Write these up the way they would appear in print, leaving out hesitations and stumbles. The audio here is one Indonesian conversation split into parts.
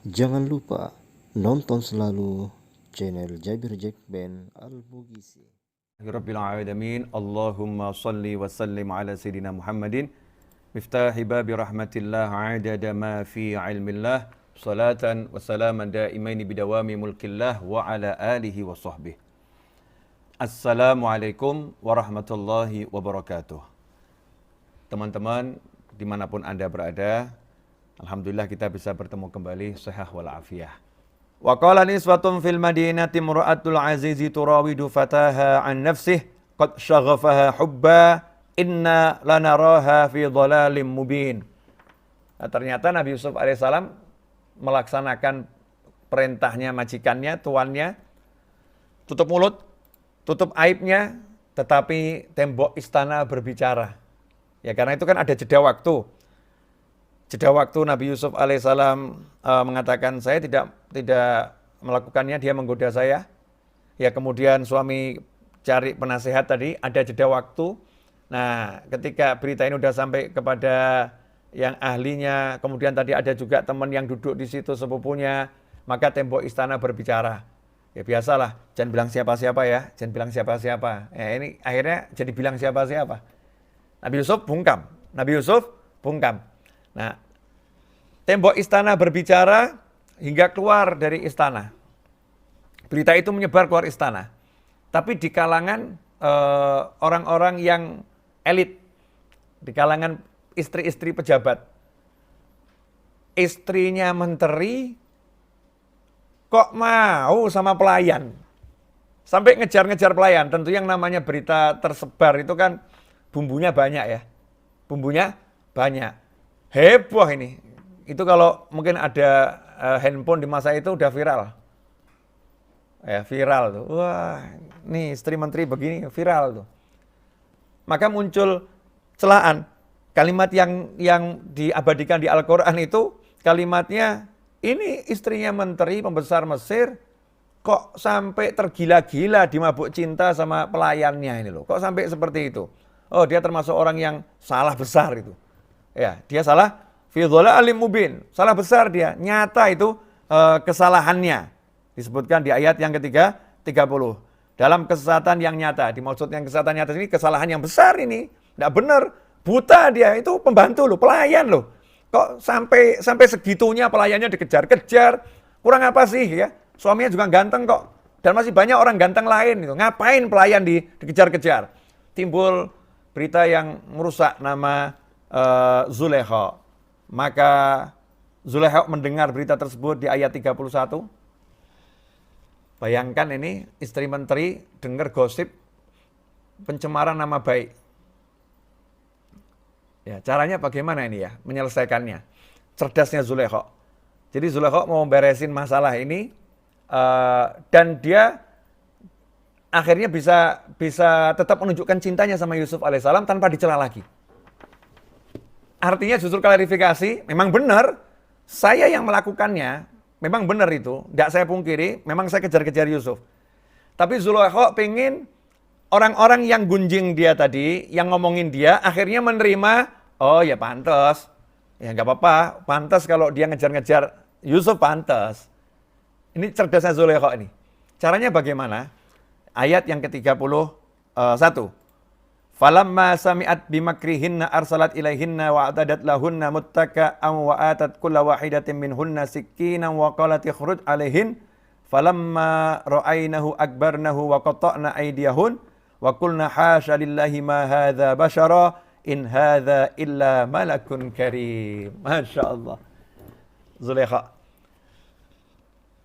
Jangan lupa nonton selalu channel Jabir Jakben Al-Bugisi. Rabbil alamin. Allahumma salli wa sallim ala sayyidina Muhammadin miftahi babi rahmatillah adada ma fi ilmillah salatan wa salaman daimaini bidawami mulkillah wa ala alihi wa sahbihi. Assalamualaikum warahmatullahi wabarakatuh. Teman-teman dimanapun Anda berada, alhamdulillah kita bisa bertemu kembali sehat walafiat. Wa qala niswatun fil madinati mura'atul azizi turawidu fataha an nafsih qad syaghafaha hubba inna lanaraha fi dhalalim mubin. Nah, ternyata Nabi Yusuf alaihissalam melaksanakan perintahnya majikannya, tuannya, tutup mulut, tutup aibnya, tetapi tembok istana berbicara. Ya karena itu kan ada jeda waktu. Jeda waktu Nabi Yusuf alaihissalam mengatakan saya tidak melakukannya, dia menggoda saya. Ya kemudian suami cari penasehat tadi, ada jeda waktu. Nah ketika berita ini sudah sampai kepada yang ahlinya, kemudian tadi ada juga teman yang duduk di situ sepupunya, maka tembok istana berbicara. Ya biasalah, jangan bilang siapa-siapa ya, jangan bilang siapa-siapa. Ya, ini akhirnya jadi bilang siapa-siapa. Nabi Yusuf bungkam. Nah, tembok istana berbicara hingga keluar dari istana. Berita itu menyebar keluar istana. Tapi di kalangan orang-orang yang elit, di kalangan istri-istri pejabat. Istrinya menteri kok mau sama pelayan. Sampai ngejar-ngejar pelayan. Tentu yang namanya berita tersebar itu kan bumbunya banyak ya. Bumbunya banyak. Heboh ini. Itu kalau mungkin ada handphone di masa itu udah viral. Ya, viral tuh. Wah, nih istri menteri begini, viral tuh. Maka muncul celaan. Kalimat yang diabadikan di Al-Quran itu, kalimatnya, ini istrinya menteri pembesar Mesir, kok sampai tergila-gila dimabuk cinta sama pelayannya ini loh. Kok sampai seperti itu? Oh, dia termasuk orang yang salah besar itu. Ya, dia salah fi dhalalim mubin. Salah besar dia. Nyata itu kesalahannya. Disebutkan di ayat yang ketiga 30. Dalam kesesatan yang nyata. Dimaksud yang kesesatan nyata ini kesalahan yang besar ini. Tidak benar. Buta dia. Itu pembantu loh, pelayan loh. Kok sampai segitunya pelayannya dikejar-kejar. Kurang apa sih ya? Suaminya juga ganteng kok. Dan masih banyak orang ganteng lain itu. Ngapain pelayan dikejar-kejar? Timbul berita yang merusak nama Zulekha. Maka Zulekha mendengar berita tersebut di ayat 31. Bayangkan ini istri menteri dengar gosip pencemaran nama baik. Ya, caranya bagaimana ini ya menyelesaikannya? Cerdasnya Zulekha. Jadi Zulekha mau beresin masalah ini dan dia akhirnya bisa tetap menunjukkan cintanya sama Yusuf alaihissalam tanpa dicela lagi. Artinya justru klarifikasi, memang benar, saya yang melakukannya, memang benar itu, tidak saya pungkiri, memang saya kejar-kejar Yusuf. Tapi Zulekha pengen orang-orang yang gunjing dia tadi, yang ngomongin dia, akhirnya menerima, oh ya pantas, ya nggak apa-apa, pantas kalau dia ngejar-ngejar Yusuf pantas. Ini cerdasnya Zulekha ini. Caranya bagaimana? Ayat yang ke-31. Falamma sami'at bimakrihinna arsalat ilaihinna wa atadat lahunna muttaka'an wa atat kulla wahidatin minhunna sikkinan wa qalat ikhruj alaihin falamma ra'ainahu akbarnahu wa qata'na aydiyahun wa qulna hasya lillahi ma hadza bashara in hadza illa malakun karim. Masya Allah. Zulekha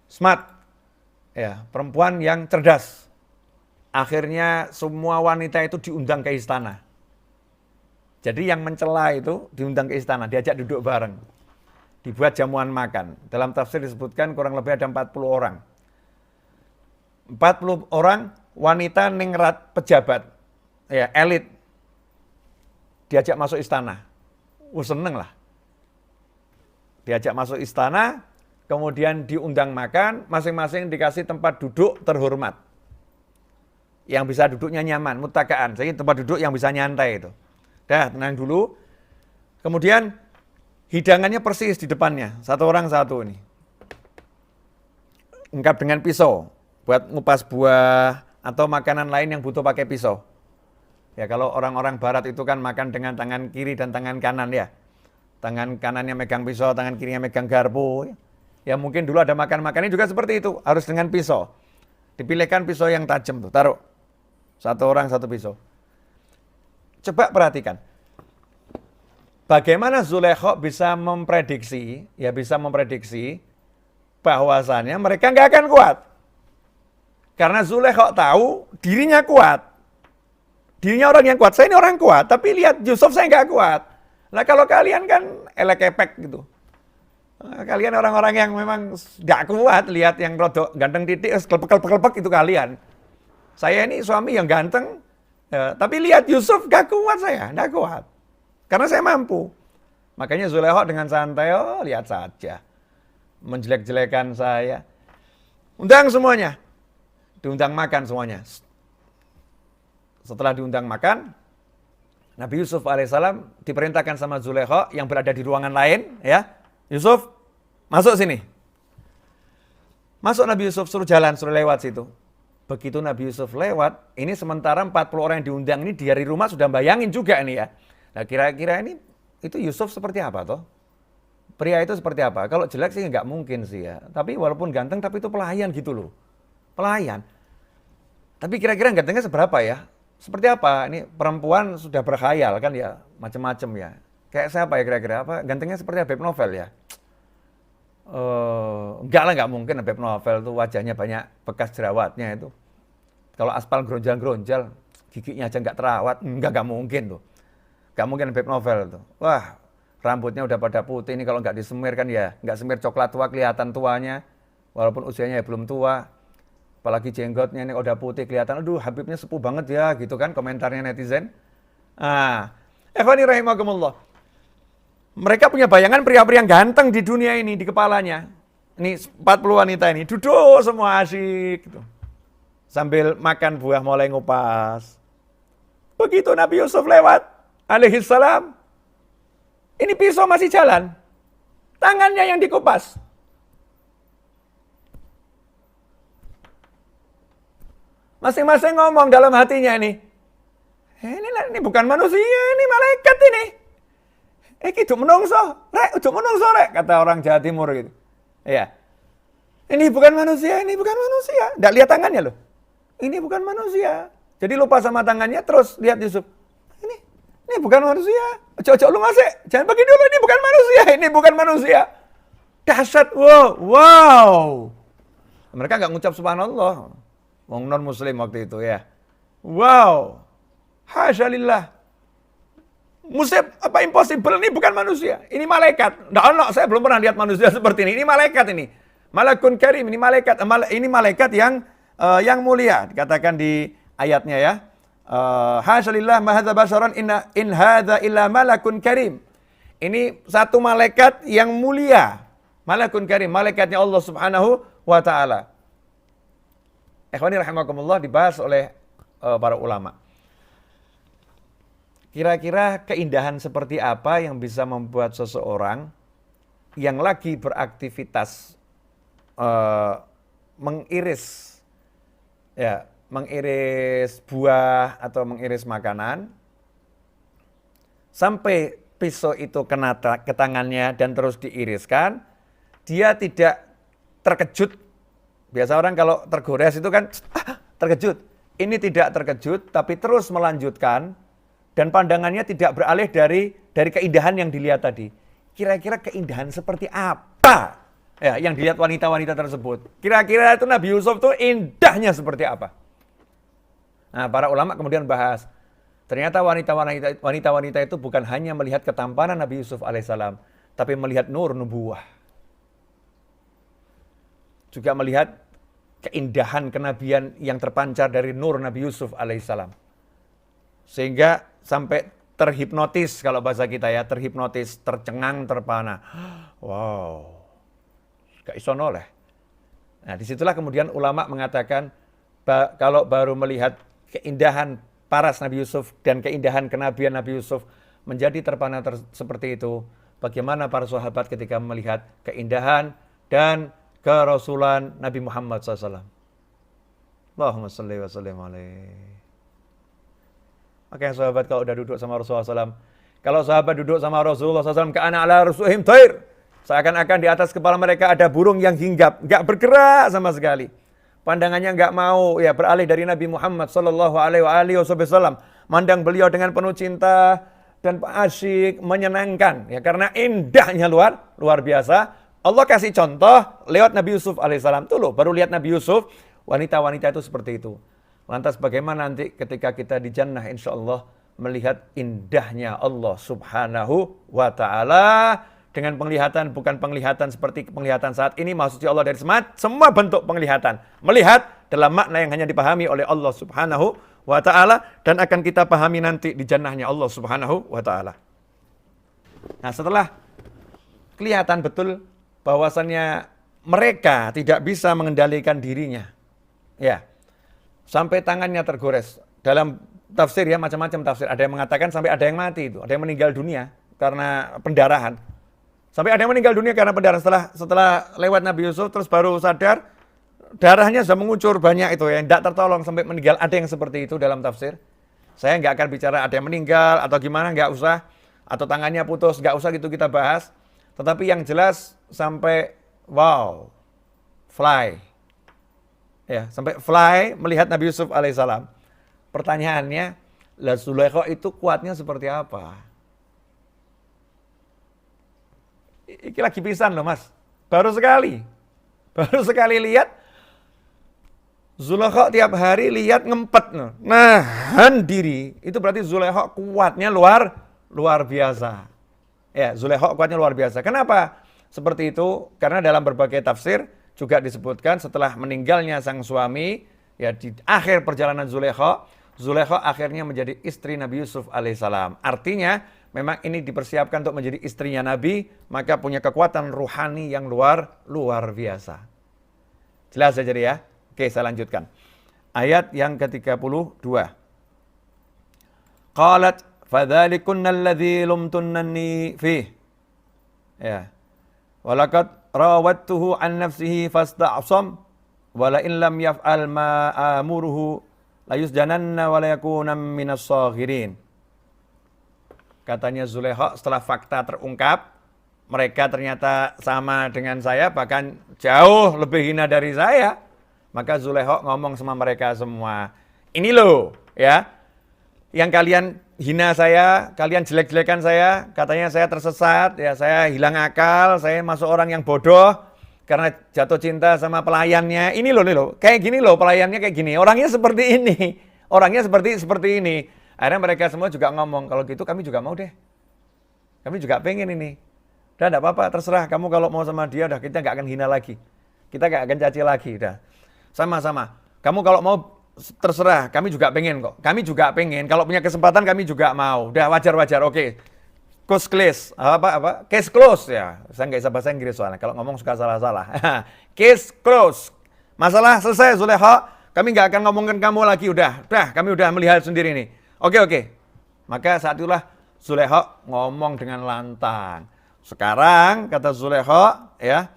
smart, ya, perempuan yang cerdas. Akhirnya semua wanita itu diundang ke istana. Jadi yang mencela itu diundang ke istana, diajak duduk bareng. Dibuat jamuan makan. Dalam tafsir disebutkan kurang lebih ada 40 orang. 40 orang wanita ningrat pejabat, ya, elit. Diajak masuk istana. Seneng lah. Diajak masuk istana, kemudian diundang makan, masing-masing dikasih tempat duduk terhormat. Yang bisa duduknya nyaman, muttakaan. Jadi tempat duduk yang bisa nyantai itu. Dah, tenang dulu. Kemudian hidangannya persis di depannya, satu orang satu ini. diungkap dengan pisau buat ngupas buah atau makanan lain yang butuh pakai pisau. Ya kalau orang-orang barat itu kan makan dengan tangan kiri dan tangan kanan ya. Tangan kanannya megang pisau, tangan kirinya megang garpu. Ya mungkin dulu ada makan-makannya juga seperti itu, harus dengan pisau. Dipilihkan pisau yang tajam tuh, taruh. Satu orang satu pisau. Coba perhatikan. Bagaimana Zulaikha bisa memprediksi bahwasannya mereka nggak akan kuat. Karena Zulaikha tahu dirinya kuat. Dirinya orang yang kuat. Saya ini orang kuat, tapi lihat Yusuf saya nggak kuat. Nah kalau kalian kan elek-epek gitu. Kalian orang-orang yang memang nggak kuat, lihat yang rodok ganteng titik, kelepek-kelepek itu kalian. Saya ini suami yang ganteng, ya, tapi lihat Yusuf nggak kuat saya, nggak kuat. Karena saya mampu. Makanya Zulaikha dengan santai, oh lihat saja. Menjelek-jelekan saya. Undang semuanya. Diundang makan semuanya. Setelah diundang makan, Nabi Yusuf alaihissalam diperintahkan sama Zulaikha yang berada di ruangan lain, ya. Yusuf, masuk sini. Masuk Nabi Yusuf, suruh jalan, suruh lewat situ. Begitu Nabi Yusuf lewat, ini sementara 40 orang yang diundang ini dari rumah sudah bayangin juga ini ya. Nah kira-kira ini, itu Yusuf seperti apa toh? Pria itu seperti apa? Kalau jelek sih nggak mungkin sih ya. Tapi walaupun ganteng, tapi itu pelayan gitu loh. Pelayan. Tapi kira-kira gantengnya seberapa ya? Seperti apa? Ini perempuan sudah berkhayal kan ya, macam-macam ya. Kayak siapa ya kira-kira? Apa gantengnya seperti Beb Novel ya? Enggak lah, nggak mungkin Beb Novel tuh wajahnya banyak bekas jerawatnya itu. Kalau aspal gronjal-gronjal, giginya aja nggak terawat, nggak mungkin tuh. Nggak mungkin Beb Novel tuh. Wah, rambutnya udah pada putih, ini kalau nggak disemir kan ya, nggak semir coklat tua kelihatan tuanya, walaupun usianya ya belum tua. Apalagi jenggotnya ini udah putih kelihatan, aduh Habibnya sepuh banget ya, gitu kan komentarnya netizen. Ikhwani rahimakumullah. Mereka punya bayangan pria-pria yang ganteng di dunia ini, di kepalanya. Ini 40 wanita ini, duduk semua asyik. Gitu. Sambil makan buah mulai ngupas. Begitu Nabi Yusuf lewat, alaihissalam, ini pisau masih jalan. Tangannya yang dikupas. Masing-masing ngomong dalam hatinya ini bukan manusia, ini malaikat ini. Itu menungso, rek, kata orang Jawa Timur gitu. Ya. Ini bukan manusia. Nggak lihat tangannya loh. Ini bukan manusia. Jadi lupa sama tangannya, terus lihat Yusuf. Ini bukan manusia. Ojo lu ngasih. Jangan pergi dulu, ini bukan manusia. Dahsyat, wow. Mereka nggak ngucap subhanallah. Wong non muslim waktu itu ya. Wow. Hasya lillah. Musib apa impossible, ini bukan manusia. Ini malaikat. Saya belum pernah lihat manusia seperti ini. Ini malaikat ini. Malakun karim, ini malaikat. Ini malaikat yang mulia. Dikatakan di ayatnya ya. Hasya lillah ma hadza basyaran in hadza illa malakun karim. Ini satu malaikat yang mulia. Malakun karim, malaikatnya Allah Subhanahu wa taala. Ikhwani rahimakumullah, dibahas oleh para ulama. Kira-kira keindahan seperti apa yang bisa membuat seseorang yang lagi beraktivitas mengiris buah atau mengiris makanan sampai pisau itu kena ke tangannya dan terus diiriskan, dia tidak terkejut. Biasa orang kalau tergores itu kan terkejut. Ini tidak terkejut, tapi terus melanjutkan dan pandangannya tidak beralih dari keindahan yang dilihat tadi. Kira-kira keindahan seperti apa ya yang dilihat wanita-wanita tersebut? Kira-kira itu Nabi Yusuf itu indahnya seperti apa? Nah, para ulama kemudian bahas. Ternyata wanita-wanita itu bukan hanya melihat ketampanan Nabi Yusuf alaihissalam, tapi melihat nur nubuwah. Juga melihat keindahan kenabian yang terpancar dari nur Nabi Yusuf alaihissalam. Sehingga sampai terhipnotis, kalau bahasa kita ya, terhipnotis, tercengang, terpana. Wow, gak iso noleh. Nah disitulah kemudian ulama mengatakan, kalau baru melihat keindahan paras Nabi Yusuf dan keindahan kenabian Nabi Yusuf menjadi terpana seperti itu, bagaimana para sahabat ketika melihat keindahan dan kerasulan Nabi Muhammad SAW. Allahumma salli wa sallim alaihi. Makanya sahabat kalau udah duduk sama Rasulullah SAW, kalau sahabat duduk sama Rasulullah SAW, ka'ana ala rusuhim thair, seakan-akan di atas kepala mereka ada burung yang hinggap, nggak bergerak sama sekali. Pandangannya nggak mau ya beralih dari Nabi Muhammad Sallallahu Alaihi Wasallam, mandang beliau dengan penuh cinta dan asyik, menyenangkan ya, karena indahnya luar biasa. Allah kasih contoh lewat Nabi Yusuf alaihissalam. Tuh loh, baru lihat Nabi Yusuf, wanita-wanita itu seperti itu. Lantas bagaimana nanti ketika kita di jannah insya Allah melihat indahnya Allah subhanahu wa ta'ala dengan penglihatan, bukan penglihatan seperti penglihatan saat ini, maksudnya Allah dari semua bentuk penglihatan. Melihat dalam makna yang hanya dipahami oleh Allah subhanahu wa ta'ala dan akan kita pahami nanti di jannahnya Allah subhanahu wa ta'ala. Nah setelah kelihatan betul bahwasannya mereka tidak bisa mengendalikan dirinya, ya, sampai tangannya tergores. Dalam tafsir ya, macam-macam tafsir. Ada yang mengatakan sampai ada yang mati itu, ada yang meninggal dunia karena pendarahan. Sampai ada yang meninggal dunia karena pendarahan setelah lewat Nabi Yusuf, terus baru sadar darahnya sudah mengucur banyak itu ya, tidak tertolong sampai meninggal. Ada yang seperti itu dalam tafsir. Saya nggak akan bicara ada yang meninggal atau gimana, nggak usah. Atau tangannya putus, nggak usah gitu kita bahas. Tetapi yang jelas sampai wow, fly. Ya, sampai fly melihat Nabi Yusuf alaihissalam. Pertanyaannya, lah Zulaikha itu kuatnya seperti apa? Ini lagi pisan loh mas, baru sekali lihat Zulaikha tiap hari lihat ngempet, nahan diri. Itu berarti Zulaikha kuatnya luar biasa. Ya, Zulaikha kuatnya luar biasa. Kenapa seperti itu? Karena dalam berbagai tafsir juga disebutkan setelah meninggalnya sang suami, ya di akhir perjalanan Zulaikha akhirnya menjadi istri Nabi Yusuf alaihissalam. Artinya memang ini dipersiapkan untuk menjadi istrinya Nabi, maka punya kekuatan ruhani yang luar biasa. Jelas saja ya. Oke, saya lanjutkan. Ayat yang ke-32. Qalat fadzalikunna alladzi lumtunnani fih. Ya. Walaqad rawattuhu an nafsihi fasta'sam wala in lam yaf'al ma amuruhu la yusjananna wa la yakuna minas saghirin. Katanya Zulaikha setelah fakta terungkap, mereka ternyata sama dengan saya, bahkan jauh lebih hina dari saya. Maka Zulaikha ngomong sama mereka semua, ini loh ya, yang kalian hina saya, kalian jelek-jelekan saya, katanya saya tersesat, ya saya hilang akal, saya masuk orang yang bodoh karena jatuh cinta sama pelayannya. Ini loh, kayak gini loh pelayannya kayak gini, orangnya seperti ini, orangnya seperti ini. Akhirnya mereka semua juga ngomong, kalau gitu kami juga mau deh, kami juga pengen ini. Udah enggak apa-apa, terserah kamu kalau mau sama dia, udah kita nggak akan hina lagi, kita nggak akan caci lagi, udah sama-sama. Kamu kalau mau terserah, kami juga pengen kok. Kami juga pengen, kalau punya kesempatan kami juga mau. Udah wajar-wajar, oke. Case close, case close ya. Saya nggak bisa bahasa Inggris soalnya, kalau ngomong suka salah-salah. Case close. Masalah selesai Zulaikha, kami nggak akan ngomongin kamu lagi, udah kami udah melihat sendiri nih. Oke. Maka saat itulah Zulaikha ngomong dengan lantang. Sekarang kata Zulaikha ya,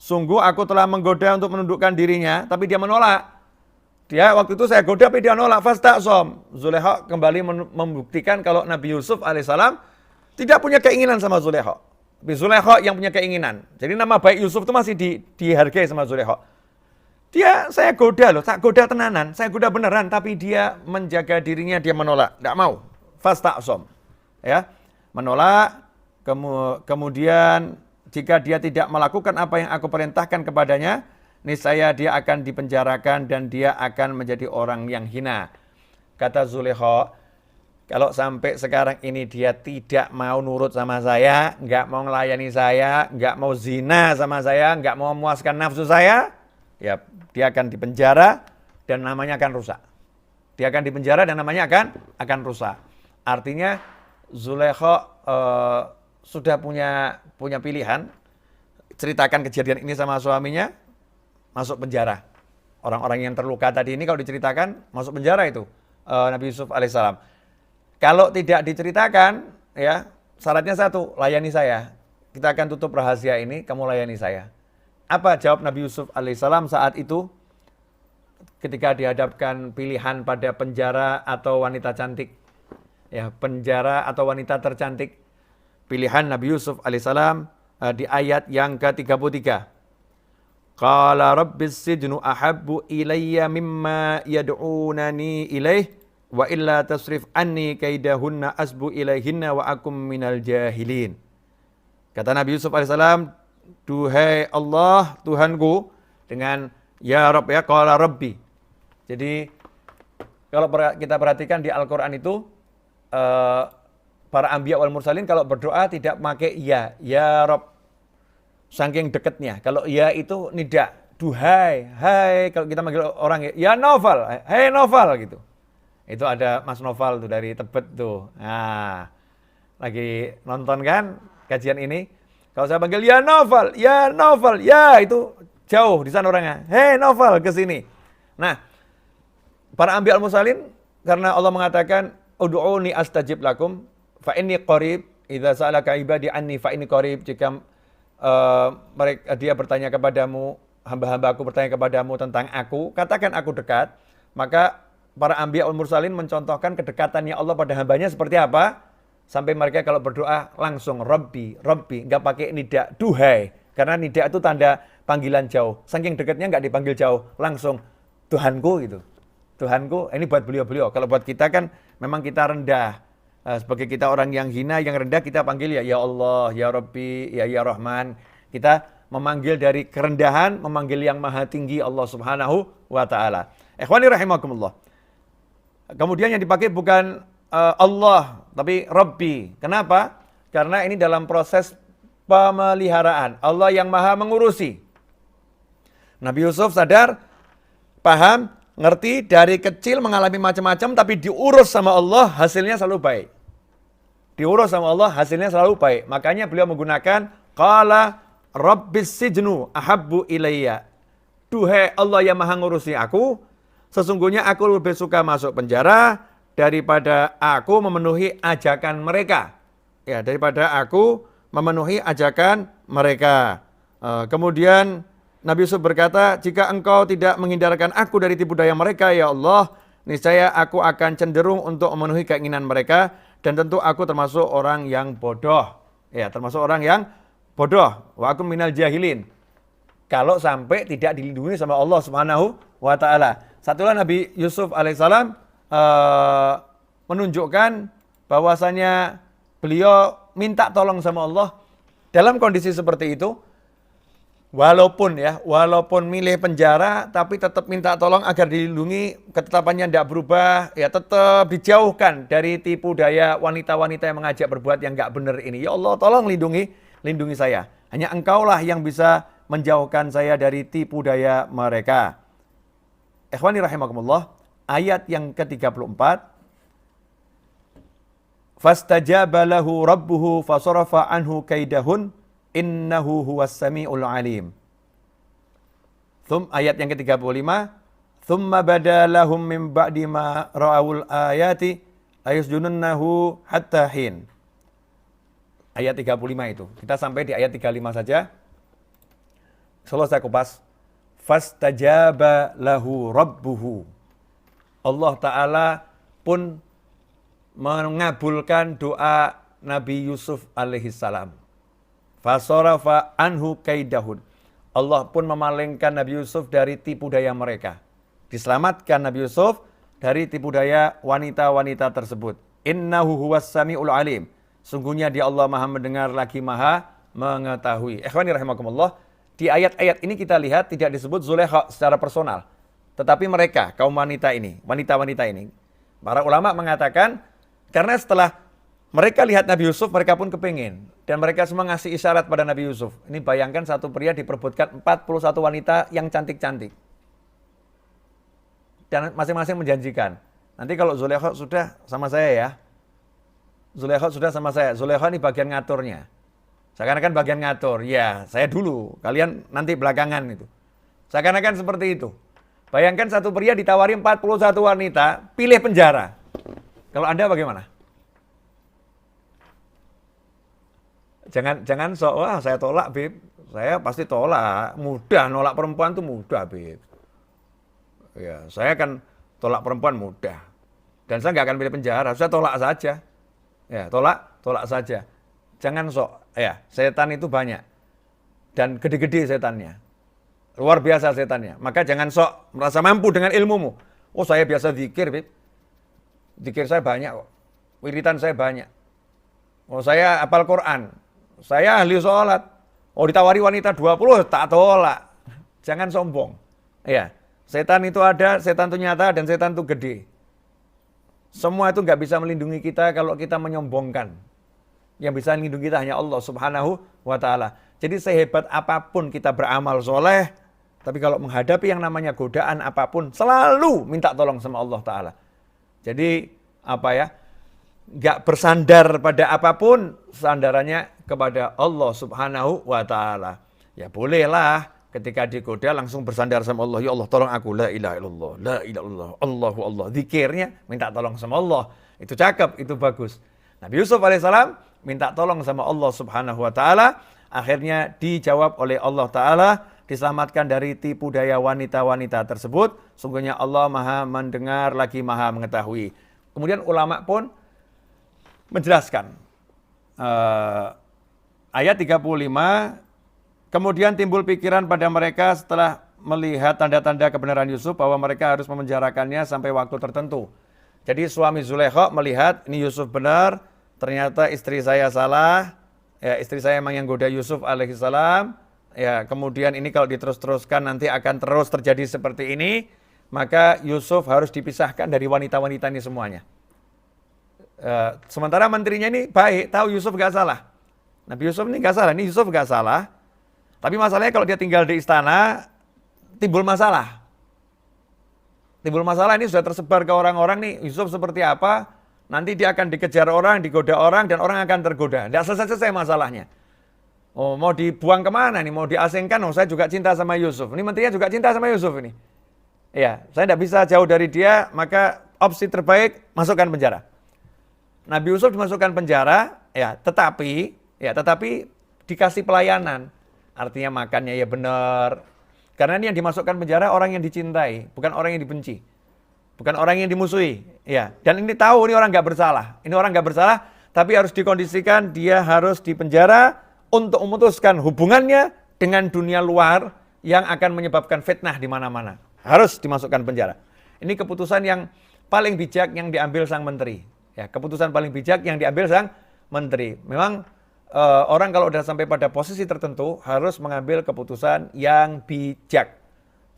sungguh aku telah menggoda untuk menundukkan dirinya, tapi dia menolak. Dia waktu itu saya goda, tapi dia nolak. Fasta'sam. Zulaikha kembali membuktikan kalau Nabi Yusuf alaihissalam tidak punya keinginan sama Zulaikha. Tapi Zulaikha yang punya keinginan. Jadi nama baik Yusuf itu masih dihargai sama Zulaikha. Saya goda loh, tak goda tenanan, saya goda beneran, tapi dia menjaga dirinya, dia menolak, tidak mau. Fasta'sam. Ya, menolak. Kemudian jika dia tidak melakukan apa yang aku perintahkan kepadanya, niscaya dia akan dipenjarakan dan dia akan menjadi orang yang hina. Kata Zulaikha, kalau sampai sekarang ini dia tidak mau nurut sama saya, nggak mau melayani saya, nggak mau zina sama saya, nggak mau memuaskan nafsu saya, ya dia akan dipenjara dan namanya akan rusak. Dia akan dipenjara dan namanya akan rusak. Artinya Zulaikha sudah punya pilihan, ceritakan kejadian ini sama suaminya, masuk penjara. Orang-orang yang terluka tadi ini kalau diceritakan masuk penjara itu Nabi Yusuf alaihissalam. Kalau tidak diceritakan, ya syaratnya satu, layani saya. Kita akan tutup rahasia ini, kamu layani saya. Apa jawab Nabi Yusuf alaihissalam saat itu? Ketika dihadapkan pilihan pada penjara atau wanita cantik. Ya, penjara atau wanita tercantik. Pilihan Nabi Yusuf alaihissalam di ayat yang ke-33. Qala rabbis sijnu ahabbu ilayya mimma yad'unani ilaih wa illa tasrif anni kaidahunna asbu ilaihinna wa akum minal jahilin. Kata Nabi Yusuf alaihissalam, duhai Allah Tuhanku, dengan ya Rabb, ya qala rabbi. Jadi kalau kita perhatikan di Al-Quran itu para anbiya wal mursalin kalau berdoa tidak pakai ya Rabb, saking dekatnya. Kalau ya itu nida, duhai, hai. Kalau kita manggil orang ya Noval, hai Noval gitu. Itu ada Mas Noval tuh dari Tebet tuh. Nah, lagi nonton kan kajian ini. Kalau saya panggil ya Noval, ya itu jauh di sana orangnya. Hei Noval ke sini. Nah, para anbiya al-mursalin karena Allah mengatakan ud'uni astajib lakum fa inni qarib idza sa'alaka ibadi anni fa inni qarib, jika dia bertanya kepadamu, hamba-hamba aku bertanya kepadamu tentang aku, katakan aku dekat. Maka para anbiya al-mursalin mencontohkan kedekatannya Allah pada hambanya seperti apa? Sampai mereka kalau berdoa langsung Rabbi, Rabbi, enggak pakai nida, duhai. Karena nida itu tanda panggilan jauh. Saking dekatnya enggak dipanggil jauh, langsung Tuhanku gitu. Tuhanku, ini buat beliau-beliau. Kalau buat kita kan memang kita rendah. Sebagai kita orang yang hina, yang rendah, kita panggil ya Allah, ya Rabbi, ya Rahman. Kita memanggil dari kerendahan, memanggil yang maha tinggi Allah subhanahu wa ta'ala. Ikhwani rahimakumullah. Kemudian yang dipakai bukan Allah, tapi Rabbi. Kenapa? Karena ini dalam proses pemeliharaan. Allah yang maha mengurusi. Nabi Yusuf sadar, paham, ngerti, dari kecil mengalami macam-macam, tapi diurus sama Allah, hasilnya selalu baik. Diurus sama Allah, hasilnya selalu baik. Makanya beliau menggunakan qala rabbis sijnu ahabbu ilayya. Duhai Allah yang maha ngurusi aku, sesungguhnya aku lebih suka masuk penjara daripada aku memenuhi ajakan mereka. Ya, daripada aku memenuhi ajakan mereka. Kemudian Nabi Yusuf berkata, jika engkau tidak menghindarkan aku dari tipu daya mereka, ya Allah, niscaya aku akan cenderung untuk memenuhi keinginan mereka, dan tentu aku termasuk orang yang bodoh. Ya, termasuk orang yang bodoh. Wa akum minal jahilin. Kalau sampai tidak dilindungi sama Allah Subhanahu wa ta'ala. Satulah Nabi Yusuf alaihissalam menunjukkan bahwasanya beliau minta tolong sama Allah dalam kondisi seperti itu. Walaupun milih penjara, tapi tetap minta tolong agar dilindungi, ketetapannya tidak berubah, ya tetap dijauhkan dari tipu daya wanita-wanita yang mengajak berbuat yang nggak benar ini. Ya Allah, tolong lindungi saya. Hanya Engkaulah yang bisa menjauhkan saya dari tipu daya mereka. Ikhwani rahimakumullah, ayat yang ke-34. Fastajaba lahu rabbuhu fasarafa anhu kaidahun innahu huwas samiul alim. Ayat yang ke-35, thumma badalahum min ba'di ma ra'awul ayati ayusjununnahu hatta hin. Ayat 35 itu. Kita sampai di ayat 35 saja. Selalu saya kupas. Fastajaba lahu rabbuhu. Allah Ta'ala pun mengabulkan doa Nabi Yusuf alaihissalam. Fasarafa anhu kaidahun. Allah pun memalingkan Nabi Yusuf dari tipu daya mereka. Diselamatkan Nabi Yusuf dari tipu daya wanita-wanita tersebut. Innahu huwas samiul alim. Sungguhnya dia Allah maha mendengar lagi maha mengetahui. Ikhwani rahimakumullah. Di ayat-ayat ini kita lihat tidak disebut Zulaikha secara personal. Tetapi mereka, kaum wanita ini, wanita-wanita ini. Para ulama mengatakan, karena setelah mereka lihat Nabi Yusuf, mereka pun kepingin. Dan mereka semua ngasih isyarat pada Nabi Yusuf. Ini bayangkan satu pria diperebutkan 41 wanita yang cantik-cantik. Dan masing-masing menjanjikan. Nanti kalau Zulaikha sudah sama saya ya. Zulaikha sudah sama saya. Zulaikha ini bagian ngaturnya. Seakan-akan bagian ngatur. Ya, saya dulu. Kalian nanti belakangan itu. Seakan-akan seperti itu. Bayangkan satu pria ditawari 41 wanita, pilih penjara. Kalau Anda bagaimana? Jangan sok, wah saya tolak Beb, Saya pasti tolak. Mudah, nolak perempuan tuh mudah, Beb. Ya, saya kan tolak perempuan mudah. Dan saya nggak akan pilih penjara, saya tolak saja. Ya, tolak saja. Jangan sok, ya, setan itu banyak. Dan gede-gede setannya. Luar biasa setannya. Maka jangan sok merasa mampu dengan ilmumu. Oh, saya biasa zikir, Beb. Zikir saya banyak kok. Wiritan saya banyak. Oh, saya hafal Quran. Saya ahli sholat. Oh, ditawari wanita 20, tak tolak. Jangan sombong. Ya, setan itu ada, setan itu nyata, dan setan itu gede. Semua itu nggak bisa melindungi kita kalau kita menyombongkan. Yang bisa melindungi kita hanya Allah Subhanahu wa Ta'ala. Jadi sehebat apapun kita beramal soleh, tapi kalau menghadapi yang namanya godaan apapun, selalu minta tolong sama Allah Ta'ala. Jadi nggak bersandar pada apapun, sandarannya kepada Allah Subhanahu wa Ta'ala. Ya bolehlah ketika digoda langsung bersandar sama Allah. Ya Allah tolong aku, la ilaha illallah, la ilaha illallah, Allahu Allah. Zikirnya minta tolong sama Allah. Itu cakep, itu bagus. Nabi Yusuf alaihissalam minta tolong sama Allah Subhanahu wa Ta'ala. Akhirnya dijawab oleh Allah Ta'ala, diselamatkan dari tipu daya wanita-wanita tersebut. Sungguhnya Allah maha mendengar lagi maha mengetahui. Kemudian ulama pun menjelaskan ayat 35, kemudian timbul pikiran pada mereka setelah melihat tanda-tanda kebenaran Yusuf bahwa mereka harus memenjarakannya sampai waktu tertentu. Jadi suami Zulaikha melihat ini Yusuf benar, ternyata istri saya salah, ya istri saya memang yang goda Yusuf alaihissalam. Ya, kemudian ini kalau diterus-teruskan nanti akan terus terjadi seperti ini, maka Yusuf harus dipisahkan dari wanita-wanita ini semuanya. Sementara menterinya ini baik, tahu Yusuf gak salah. Nabi Yusuf ini gak salah, ini Yusuf gak salah. Tapi masalahnya kalau dia tinggal di istana, timbul masalah. Timbul masalah ini sudah tersebar ke orang-orang nih, Yusuf seperti apa, nanti dia akan dikejar orang, digoda orang, dan orang akan tergoda. Tidak selesai-selesai masalahnya. Oh, mau dibuang kemana nih? Mau diasingkan? Oh, saya juga cinta sama Yusuf. Ini menterinya juga cinta sama Yusuf ini. Ya, saya tidak bisa jauh dari dia, maka opsi terbaik masukkan penjara. Nabi Yusuf dimasukkan penjara, tetapi dikasih pelayanan. Artinya makannya ya benar. Karena ini yang dimasukkan penjara orang yang dicintai, bukan orang yang dibenci. Bukan orang yang dimusuhi. Ya, dan ini tahu ini orang nggak bersalah. Ini orang nggak bersalah, tapi harus dikondisikan dia harus dipenjara untuk memutuskan hubungannya dengan dunia luar yang akan menyebabkan fitnah di mana-mana. Harus dimasukkan penjara. Ini keputusan yang paling bijak yang diambil sang menteri. Ya, keputusan paling bijak yang diambil sang menteri. Memang orang kalau sudah sampai pada posisi tertentu harus mengambil keputusan yang bijak.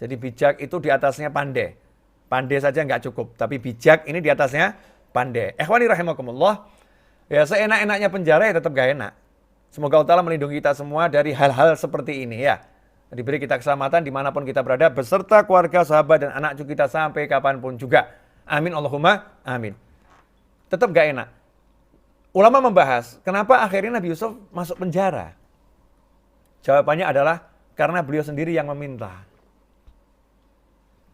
Jadi bijak itu di atasnya pandai. Pandai saja nggak cukup, tapi bijak ini di atasnya pandai. Ikhwani rahimakumullah. Ya, seenak-enaknya penjara ya tetap gak enak. Semoga Allah Ta'ala melindungi kita semua dari hal-hal seperti ini ya. Diberi kita keselamatan dimanapun kita berada, beserta keluarga, sahabat, dan anak cucu kita sampai kapanpun juga. Amin Allahumma amin. Tetap gak enak. Ulama membahas, kenapa akhirnya Nabi Yusuf masuk penjara? Jawabannya adalah karena beliau sendiri yang meminta.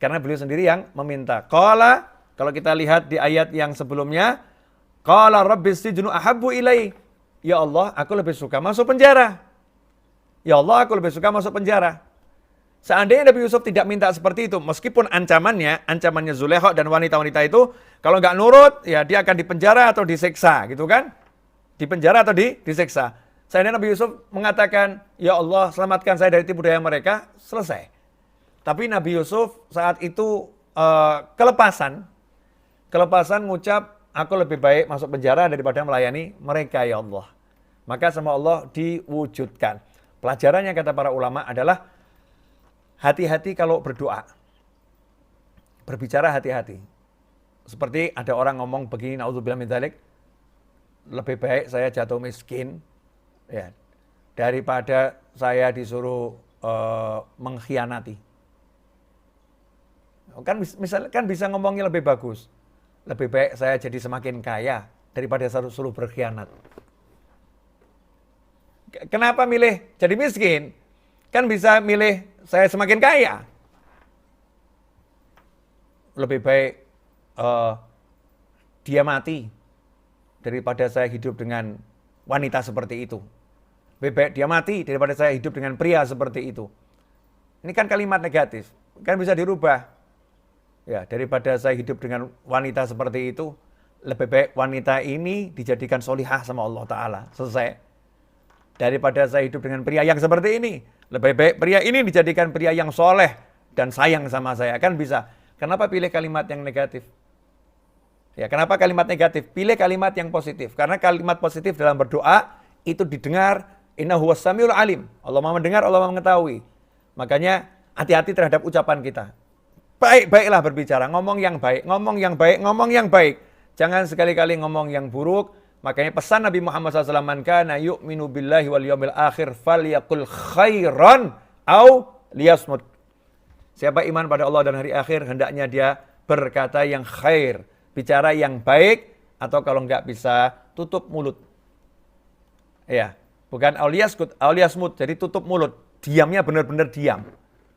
Karena beliau sendiri yang meminta. Qala, kalau kita lihat di ayat yang sebelumnya, Qala rabbis sijnu ahabbu ilai. Ya Allah, aku lebih suka masuk penjara. Ya Allah, aku lebih suka masuk penjara. Seandainya Nabi Yusuf tidak minta seperti itu, meskipun ancamannya Zulaikha dan wanita-wanita itu, kalau nggak nurut, ya dia akan dipenjara atau disiksa, gitu kan? Dipenjara atau disiksa. Seandainya Nabi Yusuf mengatakan, ya Allah, selamatkan saya dari tipu daya mereka, selesai. Tapi Nabi Yusuf saat itu kelepasan ngucap, aku lebih baik masuk penjara daripada melayani mereka, ya Allah. Maka sama Allah diwujudkan. Pelajarannya kata para ulama adalah hati-hati kalau berdoa. Berbicara hati-hati. Seperti ada orang ngomong begini, naudzubillah min dzalik, lebih baik saya jatuh miskin ya daripada saya disuruh mengkhianati. Kan bisa ngomongnya lebih bagus. Lebih baik saya jadi semakin kaya daripada suruh berkhianat. Kenapa milih jadi miskin? Kan bisa milih saya semakin kaya. Lebih baik dia mati daripada saya hidup dengan wanita seperti itu. Lebih baik dia mati daripada saya hidup dengan pria seperti itu. Ini kan kalimat negatif, kan bisa dirubah. Ya, daripada saya hidup dengan wanita seperti itu, lebih baik wanita ini dijadikan solihah sama Allah Ta'ala. Selesai. Daripada saya hidup dengan pria yang seperti ini, lebih baik pria ini dijadikan pria yang soleh dan sayang sama saya. Kan bisa. Kenapa pilih kalimat yang negatif? Ya, kenapa kalimat negatif? Pilih kalimat yang positif. Karena kalimat positif dalam berdoa itu didengar, innahu was-samiul alim. Allah Maha mendengar, Allah Maha mengetahui. Makanya hati-hati terhadap ucapan kita. Baik-baiklah berbicara, ngomong yang baik, ngomong yang baik, ngomong yang baik. Jangan sekali-kali ngomong yang buruk. Makanya pesan Nabi Muhammad SAW, man kana yu'minu billahi wal yawmil akhir falyaqul khairan au liyasmut. Siapa iman pada Allah dan hari akhir, hendaknya dia berkata yang khair, bicara yang baik, atau kalau enggak bisa, tutup mulut. Ya, bukan auliasmut, jadi tutup mulut. Diamnya benar-benar diam.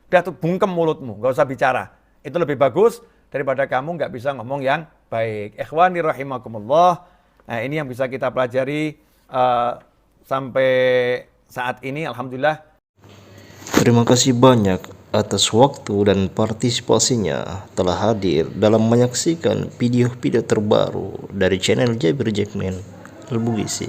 Udah tuh bungkem mulutmu, enggak usah bicara. Itu lebih bagus daripada kamu enggak bisa ngomong yang baik. Ikhwani rahimakumullah. Nah, ini yang bisa kita pelajari sampai saat ini, alhamdulillah. Terima kasih banyak atas waktu dan partisipasinya telah hadir dalam menyaksikan video-video terbaru dari channel Jabir Jackman Al-Bugisi.